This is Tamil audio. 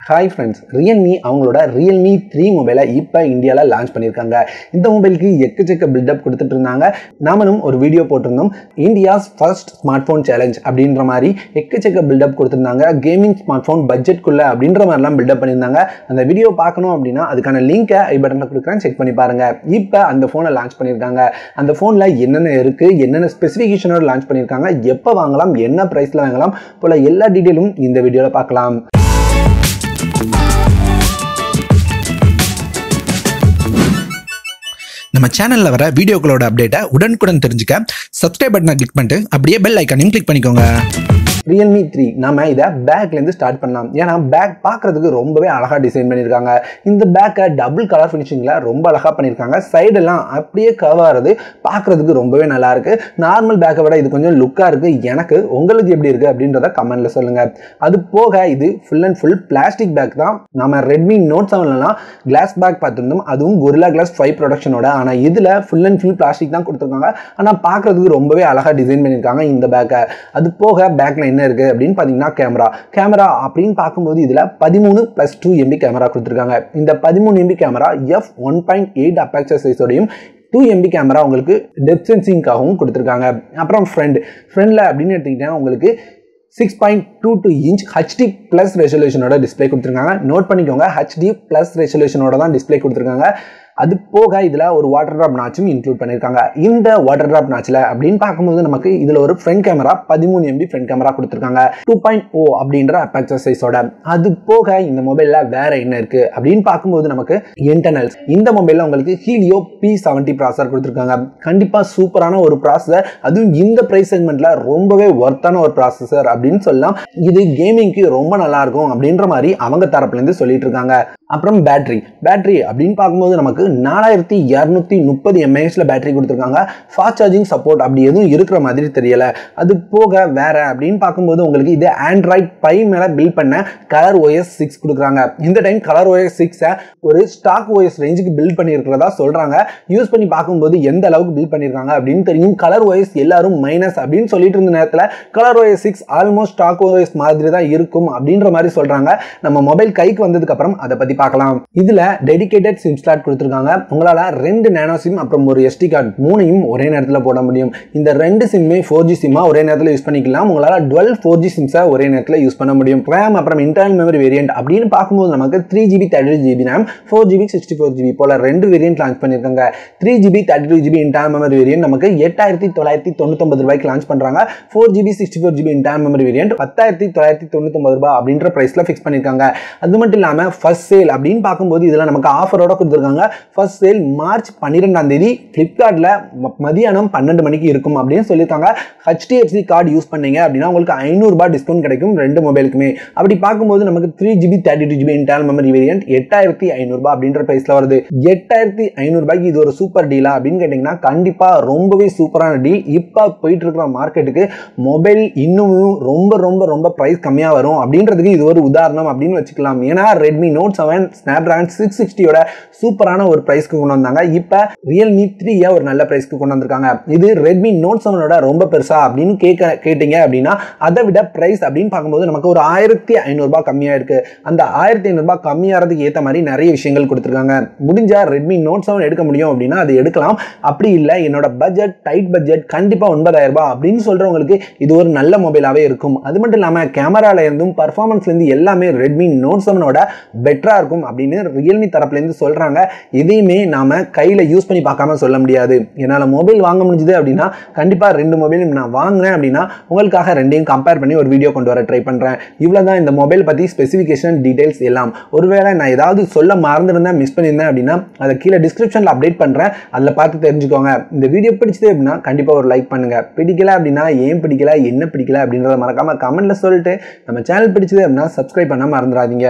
Hi friends, Realme அவங்களோட Realme 3 மொபைலை இப்போ இந்தியாவில் லான்ச் பண்ணியிருக்காங்க. இந்த மொபைலுக்கு எக்கச்சக்க பில்டப் கொடுத்துட்டு இருந்தாங்க. நாமளும் ஒரு வீடியோ போட்டிருந்தோம். India's first smart phone challenge அப்படின்ற மாதிரி எக்கச்சக்க பில்டப் கொடுத்துருந்தாங்க. கேமிங் ஸ்மார்ட் ஃபோன் பட்ஜெட்குள்ள அப்படின்ற மாதிரிலாம் பில்டப் பண்ணியிருந்தாங்க. அந்த வீடியோ பார்க்கணும் அப்படின்னா அதுக்கான லிங்கை ஐ பட்டனில் கொடுக்குறேன், செக் பண்ணி பாருங்க. இப்போ அந்த ஃபோனை லான்ச் பண்ணியிருக்காங்க. அந்த ஃபோனில் என்னென்ன இருக்குது, என்னென்ன ஸ்பெசிஃபிகேஷனோட லான்ச் பண்ணியிருக்காங்க, எப்போ வாங்கலாம், என்ன ப்ரைஸில் வாங்கலாம் போல எல்லா டீட்டெயிலும் இந்த வீடியோவில் பார்க்கலாம். நம்ம சேனல்ல வர வீடியோக்களோட அப்டேட்டை உடனுக்குடன் தெரிஞ்சுக்க சப்ஸ்கிரைப் பட்டனை கிளிக் பண்ணிட்டு அப்படியே பெல் ஐகானையும் கிளிக் பண்ணிக்கோங்க. Realme 3 நாம இதை பேக்லேருந்து ஸ்டார்ட் பண்ணலாம். ஏன்னா பேக் பார்க்குறதுக்கு ரொம்பவே அழகாக டிசைன் பண்ணியிருக்காங்க. இந்த பேக்கை டபுள் கலர் ஃபினிஷிங்கில் ரொம்ப அழகாக பண்ணியிருக்காங்க. சைடெல்லாம் அப்படியே கவர்றது பார்க்குறதுக்கு ரொம்பவே நல்லா இருக்குது. நார்மல் பேக்கை விட இது கொஞ்சம் லுக்காக இருக்குது. எனக்கு உங்களுக்கு எப்படி இருக்குது அப்படின்றத கமெண்ட்டில் சொல்லுங்கள். அது போக இது full and full plastic pack தான். நம்ம Redmi Note 7லாம் கிளாஸ் பேக் பார்த்துருந்தோம், அதுவும் Gorilla Glass 5 ப்ரொடக்ஷனோட. ஆனால் இதில் ஃபுல் அண்ட் ஃபுல் பிளாஸ்டிக் தான் கொடுத்துருக்காங்க. ஆனால் பார்க்குறதுக்கு ரொம்பவே அழகாக டிசைன் பண்ணியிருக்காங்க இந்த பேக்கை. அது போக பேக்கில் என்ன இருக்கு அப்படின்னு பாத்தீங்கன்னா கேமரா அப்படின்னு பார்க்கும்போது இதுல 13+2 MB கேமரா கொடுத்திருக்காங்க. இந்த 13 MB கேமரா f1.8 அபெர்ச்சர் சைஸோடையும் 2 MB கேமரா உங்களுக்கு டெப்த் சென்சிங்காகவும் கொடுத்திருக்காங்க. அப்புறம் ஃப்ரண்ட்ல அப்படின்னு எடுத்துக்கிட்டீங்கன்னா உங்களுக்கு 6.22 இன்ச் HD பிளஸ் ரெசல்யூஷனோட டிஸ்பிளே கொடுத்திருக்காங்க. நோட் பண்ணிக்கோங்க, HD பிளஸ் ரெசல்யூஷனோட தான் டிஸ்பிளே கொடுத்திருக்காங்க. அது போக இதில் ஒரு வாட்டர் ட்ராப் நாச்சும் இன்க்ளூட் பண்ணியிருக்காங்க. இந்த வாட்டர் ட்ராப் நாச்சில் அப்படின்னு பார்க்கும்போது நமக்கு இதில் ஒரு front camera 13 MB front camera கொடுத்துருக்காங்க 2.0 அப்படின்ற அபெர்ச்சர் சைஸோட. அது போக இந்த மொபைலில் வேற என்ன இருக்கு அப்படின்னு பார்க்கும்போது நமக்கு இன்டர்னல்ஸ். இந்த மொபைலில் உங்களுக்கு ஹீலியோ P70 ப்ராசஸர் கொடுத்துருக்காங்க. கண்டிப்பாக சூப்பரான ஒரு ப்ராசஸர், அதுவும் இந்த ப்ரைஸ் செக்மெண்ட்ல ரொம்பவே ஒர்த்தான ஒரு ப்ராசஸர் அப்படின்னு சொல்லலாம். இது கேமிங்க்கு ரொம்ப நல்லா இருக்கும் அப்படின்ற மாதிரி அவங்க தரப்புலேருந்து சொல்லிட்டு இருக்காங்க. அப்புறம் பேட்டரி அப்படின்னு பார்க்கும்போது நமக்கு 4230 mAh பேட்டரி கொடுத்துருக்காங்க. ஃபாஸ்ட் சார்ஜிங் சப்போர்ட் அப்படி எதுவும் இருக்கிற மாதிரி தெரியல. அது போக வேற அப்படின்னு பார்க்கும்போது உங்களுக்கு இது ஆண்ட்ராய்ட் 5 மேல பில்ட் பண்ண ColorOS 6 கொடுக்குறாங்க. இந்த டைம் ColorOS 6 ஒரு ஸ்டாக் OS ரேஞ்சுக்கு பில்ட் பண்ணியிருக்கிறதா சொல்றாங்க. யூஸ் பண்ணி பார்க்கும்போது எந்த அளவுக்கு பில்ட் பண்ணியிருக்காங்க அப்படின்னு தெரியும். ColorOS எல்லாரும் மைனஸ் அப்படின்னு சொல்லிட்டு இருந்த நேரத்தில் ColorOS 6 ஆல்மோஸ்ட் ஸ்டாக் OS மாதிரி தான் இருக்கும் அப்படின்ற மாதிரி சொல்றாங்க. நம்ம மொபைல் கைக்கு வந்ததுக்கு அப்புறம் அதை பத்தி பார்க்கலாம். இதுல டெடிகேட்டட் சிம் ஸ்லாட் கொடுத்துருக்காங்க. உங்களால 2 நேனோ சிம் அப்புறம் ஒரு SD கார்டு மூணையும் ஒரே நேரத்தில் போட முடியும். இந்த 2 சிம்மே 4G சிம்மா ஒரே நேரத்தில் யூஸ் பண்ணிக்கலாம். உங்களால 12 4G சிம்ஸை ஒரே நேரத்தில் யூஸ் பண்ண முடியும். RAM அப்புறம் இன்டர்னல் மெமரி வேரியன்ட் அப்படின்னு பார்க்கும்போது நமக்கு 3GB 32GB RAM 4GB 64GB போல 2 வேரியன்ட் லான்ச் பண்ணியிருக்காங்க. 3GB 32GB internal memory variant நமக்கு 8999 ரூபாய்க்கு லான்ச் பண்றாங்க. 4GB 64GB internal memory variant 10999 ரூபாய் அப்படின்ற பிரைஸ்ல ஃபிக்ஸ் பண்ணியிருக்காங்க. அது மட்டும் இல்லாம ஃபர்ஸ்ட் சேல் அப்படின்னு பார்க்கும்போது இதுல நமக்கு ஆஃபரோட கொடுத்துருக்காங்க. ஃபர்ஸ்ட் சேல் மார்ச் 12ஆம் தேதி பிளிப்கார்ட்ல மதியானம் 12 மணிக்கு இருக்கும் அப்படின்னு சொல்லியிருக்காங்க. HDFC கார்டு யூஸ் பண்ணீங்க அப்படின்னா உங்களுக்கு 500 ரூபாய் டிஸ்கவுண்ட் கிடைக்கும் 2 மொபைலுக்குமே. அப்படி பார்க்கும்போது நமக்கு 3GB 32GB internal memory variant 8500 ரூபாய் அப்படின்ற பிரைஸ்ல வருது. 8500 ரூபாய்க்கு இது ஒரு சூப்பர் டீலா அப்படின்னு கேட்டீங்கன்னா கண்டிப்பா ரொம்பவே சூப்பரான டீல். இப்ப போயிட்டு இருக்கிற மார்க்கெட்டுக்கு மொபைல் இன்னும் ரொம்ப ரொம்ப ரொம்ப பிரைஸ் கம்மியா வரும் அப்படின்றதுக்கு இது ஒரு உதாரணம் அப்படின்னு வச்சுக்கலாம். ஏன்னா Redmi Note 7 Snapdragon 660 சூப்பரான ஒரு பிரைஸ்க்கு கொண்டு வந்தாங்க. இப்ப Realme 3 ஒரு நல்ல பிரைஸ்க்கு கொண்டு வந்திருக்காங்க. இது Redmi Note 7 ரொம்ப பெருசா அப்படின்னு கேட்டீங்க அப்படின்னா அதை விட பிரைஸ் அப்படின்னு பார்க்கும்போது நமக்கு ஒரு 1500 ரூபாய் கம்மியா இருக்கு. அந்த 1500 ரூபாய் கம்மியாகிறதுக்கு ஏற்ற மாதிரி நிறைய விஷயங்கள் கொடுத்துருக்காங்க. முடிஞ்சா Redmi Note 7 எடுக்க முடியும் அப்படின்னா அது எடுக்கலாம். அப்படி இல்லை என்னோட பட்ஜெட் டைட் பட்ஜெட் கண்டிப்பா 9000 ரூபாய் அப்படின்னு சொல்றவங்களுக்கு இது ஒரு நல்ல மொபைலாவே இருக்கும். அது மட்டும் இல்லாம கேமரால இருந்தும் பர்ஃபார்மன்ஸ்ல இருந்து எல்லாமே Redmi Note 7 பெட்டரா இருக்கும் அப்படின்னு Realme தரப்புல இருந்து சொல்றாங்க. இதையுமே நாம கையில யூஸ் பண்ணி பார்க்காம சொல்ல முடியாது. என்னால மொபைல் வாங்க முடிஞ்சது அப்படின்னா கண்டிப்பா 2 மொபைலும் நான் வாங்குறேன் அப்படின்னா உங்களுக்காக ரெண்டையும் கம்பேர் பண்ணி ஒரு வீடியோ கொண்டு வர ட்ரை பண்றேன். இவ்வளவுதான் இந்த மொபைல் பத்தி ஸ்பெசிஃபிகேஷன் டீடைல்ஸ் எல்லாம். ஒருவேளை நான் ஏதாவது சொல்ல மறந்துருந்தேன், மிஸ் பண்ணியிருந்தேன் அப்படின்னா அதை கீழே டிஸ்கிரிப்ஷன்ல அப்டேட் பண்றேன், அதுல பார்த்து தெரிஞ்சுக்கோங்க. இந்த வீடியோ பிடிச்சது அப்படின்னா கண்டிப்பா ஒரு லைக் பண்ணுங்க. பிடிக்கல அப்படின்னா ஏன் பிடிக்கல, என்ன பிடிக்கல அப்படின்றத மறக்காம கமெண்ட்ல சொல்லிட்டு நம்ம சேனல் பிடிச்சது அப்படின்னா சப்ஸ்கிரைப் பண்ண மறந்துடாதீங்க.